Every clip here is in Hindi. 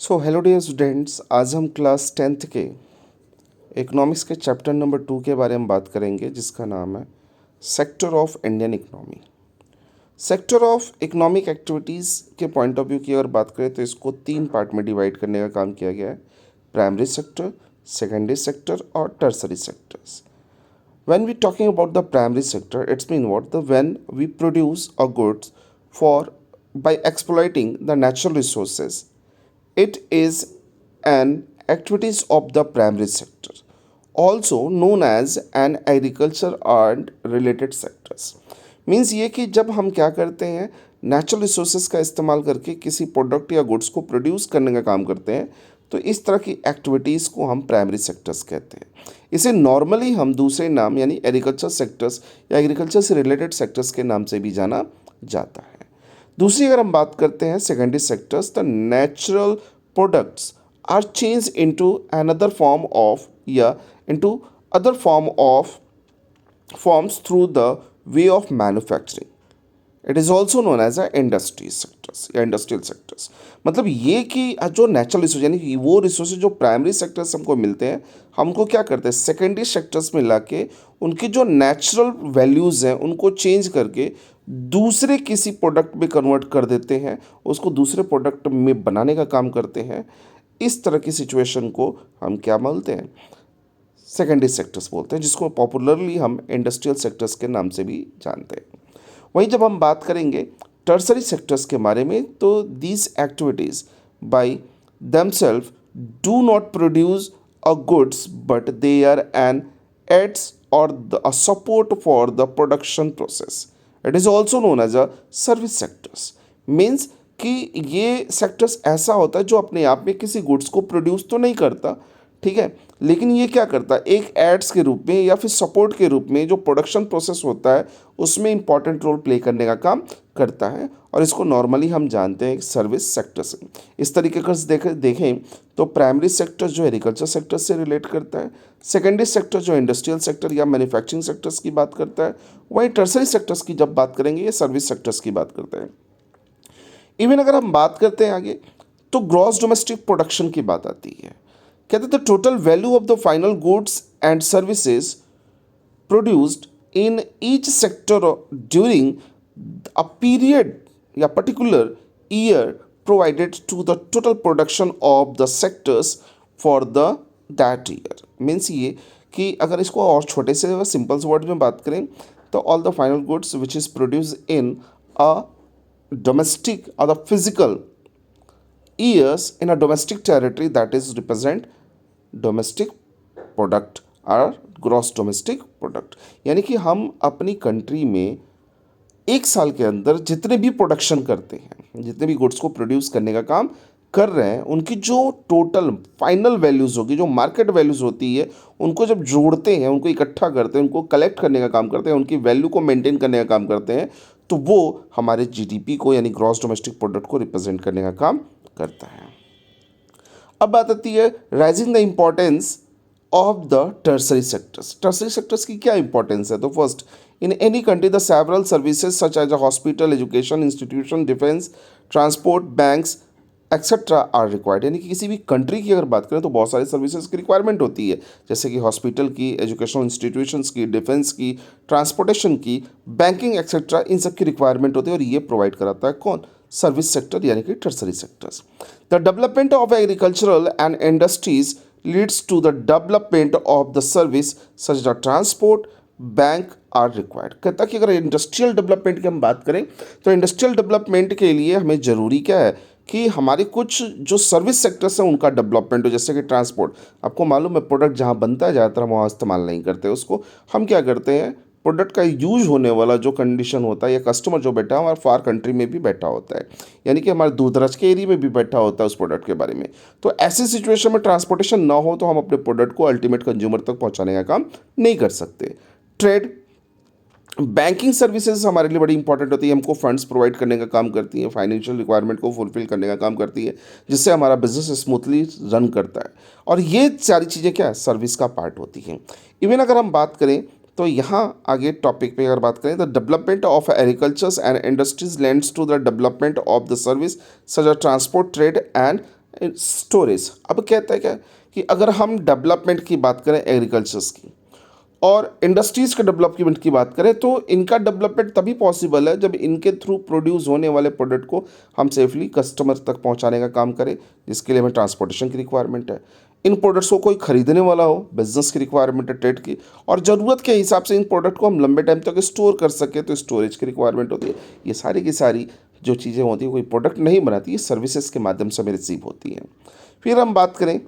सो हेलो डियर स्टूडेंट्स, आज हम क्लास 10th के इकोनॉमिक्स के चैप्टर नंबर 2 के बारे में बात करेंगे, जिसका नाम है sector of Indian economy. Sector of economic activities के पॉइंट ऑफ व्यू की अगर बात करें तो इसको 3 पार्ट में डिवाइड करने का काम किया गया है: प्राइमरी सेक्टर, सेकेंडरी सेक्टर और tertiary sectors. When we talking about the primary sector, it's mean what? The when we produce a goods for by exploiting the natural resources, it is an activities of the primary sector, also known as an agriculture and related sectors. Means ये कि जब हम क्या करते हैं, नेचुरल रिसोर्सेज का इस्तेमाल करके किसी प्रोडक्ट या गुड्स को प्रोड्यूस करने का काम करते हैं, तो इस तरह की एक्टिविटीज़ को हम प्राइमरी सेक्टर्स कहते हैं। इसे नॉर्मली हम दूसरे नाम यानी एग्रीकल्चर सेक्टर्स या एग्रीकल्चर से रिलेटेड सेक्टर्स के नाम से भी जाना जाता है। दूसरी अगर हम बात करते हैं secondary sectors, the natural products are change into another form of या into other form of forms through the way of manufacturing. It is also known as a industry sectors या इंडस्ट्रियल सेक्टर्स। मतलब ये कि जो नेचुरल रिसोर्स यानी कि वो रिसोर्सेज जो प्राइमरी सेक्टर्स हमको मिलते हैं, हमको क्या करते हैं सेकेंडरी सेक्टर्स में लाके उनकी जो नेचुरल वैल्यूज़ हैं उनको चेंज करके दूसरे किसी प्रोडक्ट में कन्वर्ट कर देते हैं, उसको दूसरे प्रोडक्ट में बनाने का काम करते हैं। इस तरह की सिचुएशन को हम क्या बोलते हैं? सेकेंडरी सेक्टर्स बोलते हैं, जिसको पॉपुलरली हम इंडस्ट्रियल सेक्टर्स के नाम से भी जानते हैं। वहीं जब हम बात करेंगे टर्सरी सेक्टर्स के बारे में, तो these activities by themselves do not produce a goods but they are an aids or a support for the production process. It is also known as a service sectors. Means कि ये सेक्टर्स ऐसा होता है जो अपने आप में किसी गुड्स को प्रोड्यूस तो नहीं करता, ठीक है, लेकिन ये क्या करता है, एक एड्स के रूप में या फिर सपोर्ट के रूप में जो प्रोडक्शन प्रोसेस होता है उसमें इंपॉर्टेंट रोल प्ले करने का काम करता है, और इसको नॉर्मली हम जानते हैं सर्विस सेक्टर से। इस तरीके से देखें तो प्राइमरी सेक्टर जो एग्रीकल्चर सेक्टर से रिलेट करता है, सेकेंडरी सेक्टर जो इंडस्ट्रियल सेक्टर या मैन्युफैक्चरिंग सेक्टर्स की बात करता है, वहीं टर्सरी सेक्टर्स की जब बात करेंगे ये सर्विस सेक्टर्स की बात करते हैं। इवन अगर हम बात करते हैं आगे तो ग्रॉस डोमेस्टिक प्रोडक्शन की बात आती है। कहते the total value of the final goods and services produced in each sector during a period या particular year provided to the total production of the sectors for the that year. Means ये कि अगर इसको और छोटे से सिंपल से वर्ड में बात करें तो all the final goods which is produce in a domestic or the physical years in a domestic territory, that is represent domestic product or gross domestic product। यानी कि हम अपनी कंट्री में एक साल के अंदर जितने भी प्रोडक्शन करते हैं, जितने भी गुड्स को प्रोड्यूस करने का काम कर रहे हैं, उनकी जो टोटल फाइनल वैल्यूज़ होगी, जो मार्केट वैल्यूज़ होती है, उनको जब जोड़ते हैं, उनको इकट्ठा करते हैं, उनको कलेक्ट करने का काम करते हैं, उनकी वैल्यू को मेंटेन करने का काम करते हैं, तो वो हमारे जीडीपी को यानी ग्रॉस डोमेस्टिक प्रोडक्ट को रिप्रेजेंट करने का काम करता है। अब बात आती है rising the importance of the tertiary sectors. Tertiary sectors की क्या इंपॉर्टेंस है? तो first, in any country the several services such as a hospital, education institution, defence, transport, banks etcetera are required. यानी कि किसी भी कंट्री की अगर बात करें तो बहुत सारी सर्विसेज की रिक्वायरमेंट होती है, जैसे कि हॉस्पिटल की, एजुकेशनल इंस्टीट्यूशंस की, डिफेंस की, ट्रांसपोर्टेशन की, बैंकिंग एक्सेट्रा, इन सब की रिक्वायरमेंट होती है, और ये प्रोवाइड कराता है कौन? सर्विस सेक्टर यानी कि tertiary sectors. The development of agricultural and industries leads to the development of the service such the transport, bank are required. कहता कि अगर इंडस्ट्रियल डेवलपमेंट की हम बात करें तो इंडस्ट्रियल डेवलपमेंट के लिए हमें ज़रूरी क्या है कि हमारे कुछ जो सर्विस सेक्टर्स हैं उनका डेवलपमेंट हो, जैसे कि ट्रांसपोर्ट। आपको मालूम है प्रोडक्ट जहाँ बनता है ज़्यादातर हम वहाँ इस्तेमाल नहीं करते उसको, हम क्या करते हैं, प्रोडक्ट का यूज होने वाला जो कंडीशन होता है या कस्टमर जो बैठा है हमारे फार कंट्री में भी बैठा होता है, यानी कि हमारे दूर दराज के एरिया में भी बैठा होता है उस प्रोडक्ट के बारे में। तो ऐसी सिचुएशन में ट्रांसपोर्टेशन ना हो तो हम अपने प्रोडक्ट को अल्टीमेट कंज्यूमर तक पहुँचाने का काम नहीं कर सकते। ट्रेड, बैंकिंग सर्विसेज हमारे लिए बड़ी इंपॉर्टेंट होती है, हमको फंड्स प्रोवाइड करने का काम करती है, फाइनेंशियल रिक्वायरमेंट को फुलफिल करने का काम करती है, जिससे हमारा बिजनेस स्मूथली रन करता है, और ये सारी चीज़ें क्या है, सर्विस का पार्ट होती हैं। इवन अगर हम बात करें तो यहाँ आगे टॉपिक पे अगर बात करें तो development of agricultures and industries lends to the development of the service such as transport, trade and storage. अब कहता है क्या कि अगर हम डेवलपमेंट की बात करें एग्रीकल्चर्स की और इंडस्ट्रीज़ के डेवलपमेंट की बात करें, तो इनका डेवलपमेंट तभी पॉसिबल है जब इनके थ्रू प्रोड्यूस होने वाले प्रोडक्ट को हम सेफली कस्टमर तक पहुंचाने का काम करें, जिसके लिए हमें ट्रांसपोर्टेशन की रिक्वायरमेंट है। इन प्रोडक्ट्स को कोई खरीदने वाला हो, बिजनेस की रिक्वायरमेंट है ट्रेड की, और ज़रूरत के हिसाब से इन प्रोडक्ट को हम लंबे टाइम तक स्टोर कर सकें, तो स्टोरेज की रिक्वायरमेंट होती है। ये सारी की सारी जो चीज़ें होती हैं कोई प्रोडक्ट नहीं बनाती, ये सर्विसेज के माध्यम से हमें रिसीव होती हैं। फिर हम बात करें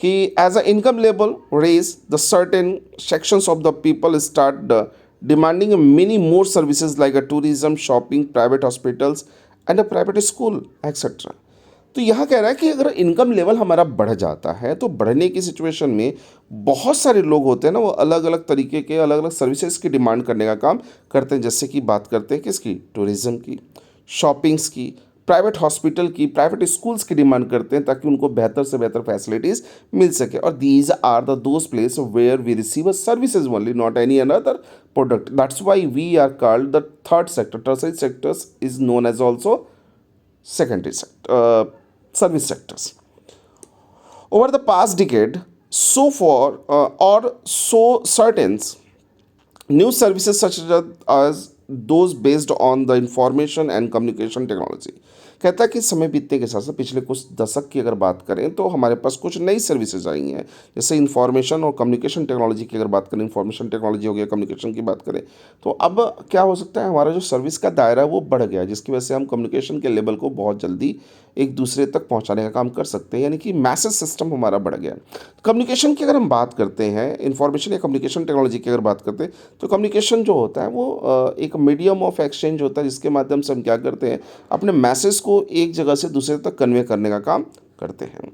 कि as a income level raise the certain sections of the people start demanding many more services like a tourism, shopping, private hospitals and a private school etc. तो यहाँ कह रहा है कि अगर इनकम लेवल हमारा बढ़ जाता है तो बढ़ने की सिचुएशन में बहुत सारे लोग होते हैं ना, वो अलग अलग तरीके के अलग अलग सर्विसेज की डिमांड करने का काम करते हैं। जैसे कि बात करते हैं किसकी, टूरिज़्म की, शॉपिंग्स की, प्राइवेट हॉस्पिटल की, प्राइवेट स्कूल्स की डिमांड करते हैं ताकि उनको बेहतर से बेहतर फैसिलिटीज़ मिल सके। और these are the those place where we receive a services only, not any another product. That's why we are called the third sector. Tertiary sectors is known as also secondary service sectors. Over the past decade, so for or so certain new services such as those based on the information and communication technology. कहता है कि समय बीतने के साथ साथ पिछले कुछ दशक की अगर बात करें तो हमारे पास कुछ नई सर्विसेज आई हैं। जैसे इंफॉर्मेशन और कम्युनिकेशन टेक्नोलॉजी की अगर बात करें, इंफॉर्मेशन टेक्नोलॉजी हो गया, कम्युनिकेशन की बात करें, तो अब क्या हो सकता है, हमारा जो सर्विस का दायरा है वो बढ़ गया है, जिसकी वजह से हम कम्युनिकेशन के लेवल को बहुत जल्दी एक दूसरे तक पहुंचाने का काम कर सकते हैं, यानी कि मैसेज सिस्टम हमारा बढ़ गया है। कम्युनिकेशन की अगर हम बात करते हैं, इंफॉर्मेशन या कम्युनिकेशन टेक्नोलॉजी की अगर बात करते हैं, तो कम्युनिकेशन जो होता है वो एक मीडियम ऑफ एक्सचेंज होता है, जिसके माध्यम से हम क्या करते हैं, अपने मैसेज को एक जगह से दूसरे तक कन्वे करने का काम करते हैं।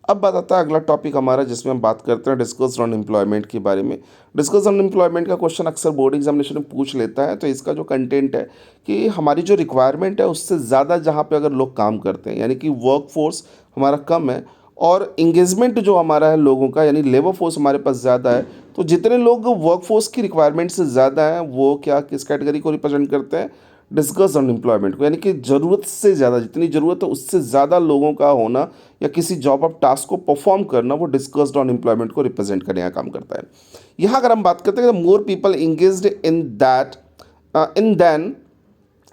अब बात आता है अगला टॉपिक हमारा, जिसमें हम बात करते हैं डिस्कस ऑन एम्प्लॉयमेंट के बारे में। डिस्कस ऑन एम्प्लॉयमेंट का क्वेश्चन अक्सर बोर्ड एग्जामिनेशन में पूछ लेता है। तो इसका जो कंटेंट है कि हमारी जो रिक्वायरमेंट है उससे ज़्यादा जहाँ पे अगर लोग काम करते हैं, यानी कि वर्क फोर्स हमारा कम है और इंगेजमेंट जो हमारा है लोगों का, यानी लेबर फोर्स हमारे पास ज़्यादा है, तो जितने लोग वर्क फोर्स की रिक्वायरमेंट से ज़्यादा हैं वो क्या किस कैटेगरी को रिप्रेजेंट करते हैं, डिस्कस ऑन एम्प्लॉयमेंट को। यानी कि ज़रूरत से ज़्यादा, जितनी ज़रूरत है उससे ज़्यादा लोगों का होना या किसी जॉब ऑफ टास्क को परफॉर्म करना, वो डिस्कस्ड ऑन एम्प्लॉयमेंट को रिप्रेजेंट करने का काम करता है। यहाँ अगर हम बात करते हैं more people engaged in that in than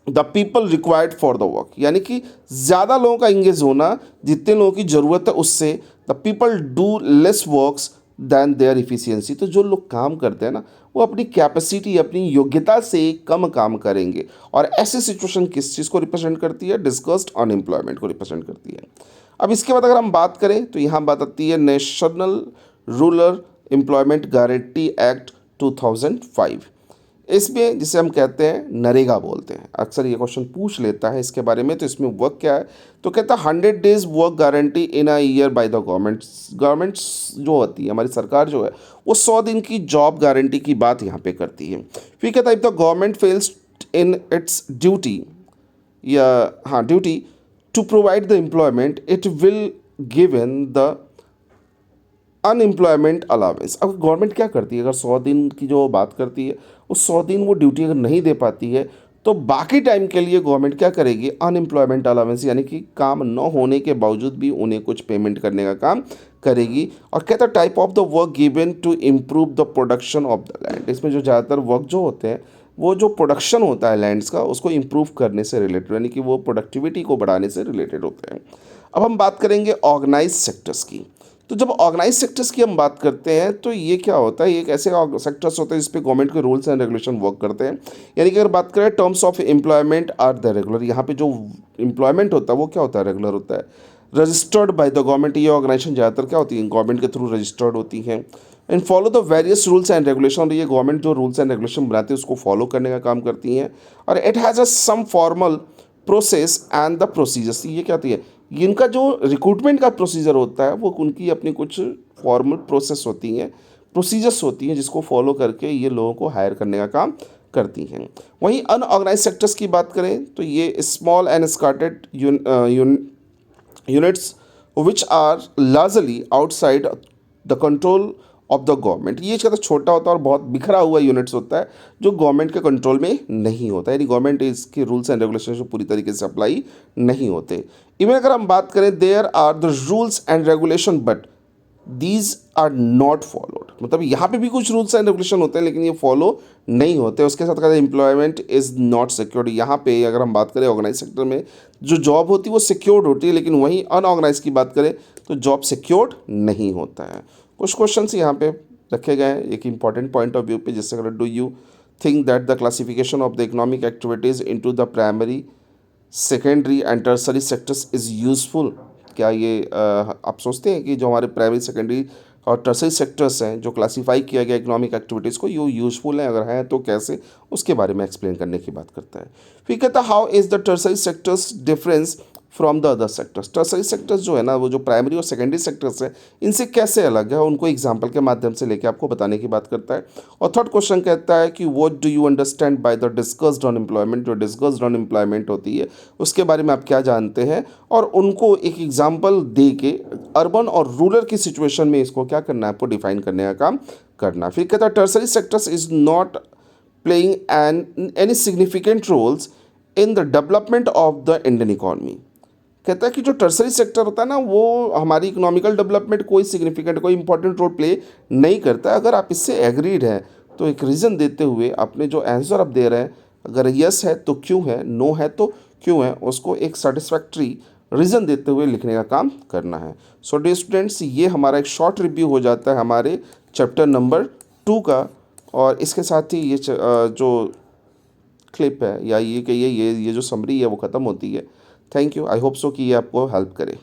the people required for the work, यानी कि ज़्यादा लोगों का इंगेज होना, जितने लोगों की ज़रूरत है उससे the people do less works than their efficiency. तो जो लोग काम करते हैं ना, वो अपनी कैपेसिटी, अपनी योग्यता से कम काम करेंगे। और ऐसी सिचुएशन किस चीज़ को रिप्रेजेंट करती है, डिस्कस्ड अनएम्प्लॉयमेंट को रिप्रेजेंट करती है। अब इसके बाद अगर हम बात करें तो यहाँ बात आती है national rural employment guarantee act 2005। इसमें जिसे हम कहते हैं नरेगा बोलते हैं, अक्सर ये क्वेश्चन पूछ लेता है इसके बारे में। तो इसमें वर्क क्या है, तो कहता है 100 days work guarantee in a year by the governments जो होती है हमारी सरकार जो है, वो 100 दिन की जॉब गारंटी की बात यहाँ पे करती है। फिर कहता है if the government fails in its duty, या हाँ duty to provide the employment, it will given the unemployment allowance. अब गवर्नमेंट क्या करती है, अगर 100 दिन की जो बात करती है उस 100 दिन वो ड्यूटी अगर नहीं दे पाती है, तो बाकी टाइम के लिए गवर्नमेंट क्या करेगी, अनएम्प्लॉयमेंट अलावेंस, यानी कि काम न होने के बावजूद भी उन्हें कुछ पेमेंट करने का काम करेगी। और कहता है type of the work given to improve the production of the land. इसमें जो ज़्यादातर वर्क जो होते हैं वो जो प्रोडक्शन होता है लैंड्स का, उसको इम्प्रूव करने से रिलेटेड, यानी कि वो प्रोडक्टिविटी को बढ़ाने से रिलेटेड होते हैं। अब हम बात करेंगे ऑर्गेनाइज सेक्टर्स की। तो जब ऑर्गेनाइज सेक्टर्स की हम बात करते हैं तो ये क्या होता है, ये एक ऐसे सेक्टर्स होते हैं जिस पे गवर्नमेंट के रूल्स एंड रेगुलेशन वर्क करते हैं। यानी कि अगर बात करें terms of employment are the regular, यहाँ पे जो एम्प्लॉयमेंट होता है वो क्या होता है, रेगुलर होता है, रजिस्टर्ड बाय द गवर्नमेंट। ये ऑर्गेनाइजेशन ज़्यादातर क्या होती है, गवर्नमेंट के थ्रू रजिस्टर्ड होती हैं, and follow the various rules and regulation. और ये गवर्नमेंट जो रूल्स एंड रेगुलेशन बनाती है उसको फॉलो करने का काम करती हैं। और it has a some formal process and the procedures. ये क्या होती है, इनका जो रिक्रूटमेंट का प्रोसीजर होता है वो उनकी अपनी कुछ फॉर्मल प्रोसेस होती हैं, प्रोसीजर्स होती हैं, जिसको फॉलो करके ये लोगों को हायर करने का काम करती हैं। वहीं अनऑर्गेनाइज सेक्टर्स की बात करें तो ये small and started units which are largely outside the control of the government. ये ज़्यादा छोटा होता है और बहुत बिखरा हुआ यूनिट्स होता है जो गवर्नमेंट के कंट्रोल में नहीं होता, यानी गवर्नमेंट इसके रूल्स एंड रेगुलेशन पूरी तरीके से अप्लाई नहीं होते। इवन अगर हम बात करें, there are the rules and regulation but these are not followed, मतलब यहाँ पे भी कुछ रूल्स एंड रेगुलेशन होते हैं लेकिन ये फॉलो नहीं होते। उसके साथ कहते हैं एम्प्लॉयमेंट इज़ नॉट सिक्योर्ड। यहाँ पे अगर हम बात करें ऑर्गेनाइज सेक्टर में जो जॉब होती है वो सिक्योर्ड होती है, लेकिन वहीं अनऑर्गेनाइज की बात करें तो जॉब सिक्योर्ड नहीं होता है। कुछ क्वेश्चंस यहाँ पे रखे गए हैं एक इंपॉर्टेंट पॉइंट ऑफ व्यू पे, जिससे अगर do you think that the classification of the economic activities into the primary secondary and tertiary sectors is useful. क्या ये आप सोचते हैं कि जो हमारे प्राइमरी सेकेंडरी और टर्सरी सेक्टर्स हैं जो क्लासीफाई किया गया इकोनॉमिक एक्टिविटीज़ को, ये यूजफुल है? अगर है तो कैसे, उसके बारे में एक्सप्लेन करने की बात करता है। फिर कहता है how is the tertiary sectors difference from the other sectors. Tertiary sectors जो है ना, वो जो प्राइमरी और सेकेंडरी सेक्टर्स हैं इनसे कैसे अलग है, उनको एग्जाम्पल के माध्यम से लेके आपको बताने की बात करता है। और थर्ड क्वेश्चन कहता है कि what do you understand by the discussed on employment. जो डिस्कस्ड ऑन एम्प्लॉयमेंट होती है उसके बारे में आप क्या जानते हैं, और उनको एक एग्जाम्पल दे के अर्बन और रूरल की सिचुएशन में इसको क्या करना है, आपको डिफाइन करने का काम करना। फिर कहता है tertiary sectors is not playing any significant roles in the development of the Indian economy. कहता है कि जो टर्सरी सेक्टर होता है ना, वो हमारी इकोनॉमिकल डेवलपमेंट कोई सिग्निफिकेंट, कोई इंपॉर्टेंट रोल प्ले नहीं करता है। अगर आप इससे एग्रीड हैं तो एक रीज़न देते हुए अपने जो आंसर आप दे रहे हैं, अगर यस है तो क्यों है, नो है तो क्यों है, उसको एक सेटिस्फैक्ट्री रीज़न देते हुए लिखने का काम करना है। सो डियर स्टूडेंट्स, ये हमारा एक शॉर्ट रिव्यू हो जाता है हमारे चैप्टर नंबर 2 का। और इसके साथ ही ये जो क्लिप है या ये कहिए ये जो समरी है वो ख़त्म होती है। Thank you. I hope so कि ये आपको हेल्प करे।